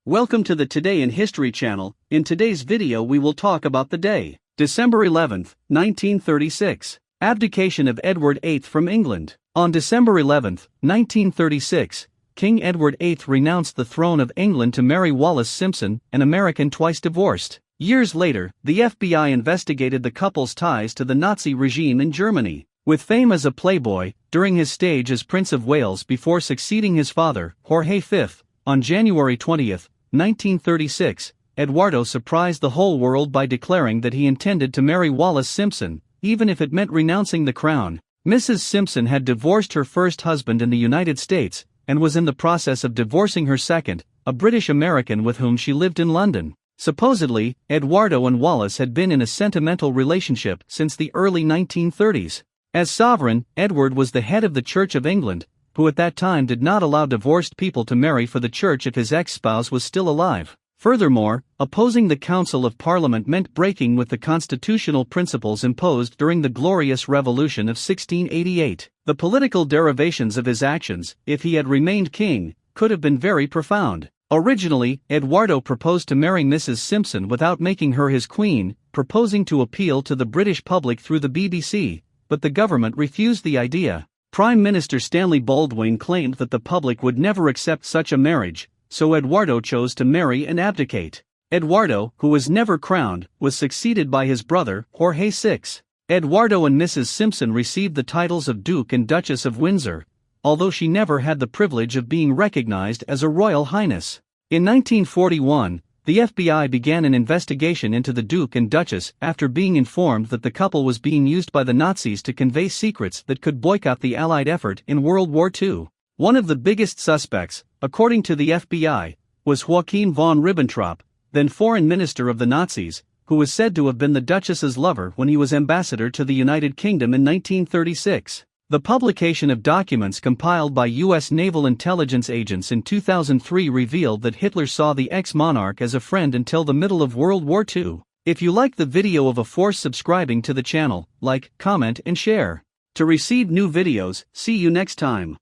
Welcome to the Today in History channel. In today's video we will talk about the day, December 11, 1936, abdication of Edward VIII from England. On December 11, 1936, King Edward VIII renounced the throne of England to Mary Wallis Simpson, an American twice divorced. Years later, the FBI investigated the couple's ties to the Nazi regime in Germany. With fame as a playboy, during his stage as Prince of Wales before succeeding his father, Jorge V, on January 20, 1936, Eduardo surprised the whole world by declaring that he intended to marry Wallis Simpson, even if it meant renouncing the crown. Mrs. Simpson had divorced her first husband in the United States, and was in the process of divorcing her second, a British American with whom she lived in London. Supposedly, Eduardo and Wallis had been in a sentimental relationship since the early 1930s. As sovereign, Edward was the head of the Church of England, who at that time did not allow divorced people to marry for the church if his ex-spouse was still alive. Furthermore, opposing the Council of Parliament meant breaking with the constitutional principles imposed during the Glorious Revolution of 1688. The political derivations of his actions, if he had remained king, could have been very profound. Originally, Eduardo proposed to marry Mrs. Simpson without making her his queen, proposing to appeal to the British public through the BBC, but the government refused the idea. Prime Minister Stanley Baldwin claimed that the public would never accept such a marriage, so Eduardo chose to marry and abdicate. Eduardo, who was never crowned, was succeeded by his brother, Jorge VI. Eduardo and Mrs. Simpson received the titles of Duke and Duchess of Windsor, although she never had the privilege of being recognized as a royal highness. In 1941, the FBI began an investigation into the Duke and Duchess after being informed that the couple was being used by the Nazis to convey secrets that could boycott the Allied effort in World War II. One of the biggest suspects, according to the FBI, was Joachim von Ribbentrop, then foreign minister of the Nazis, who was said to have been the Duchess's lover when he was ambassador to the United Kingdom in 1936. The publication of documents compiled by U.S. naval intelligence agents in 2003 revealed that Hitler saw the ex-monarch as a friend until the middle of World War II. If you like the video of force subscribing to the channel, like, comment and share. To receive new videos, see you next time.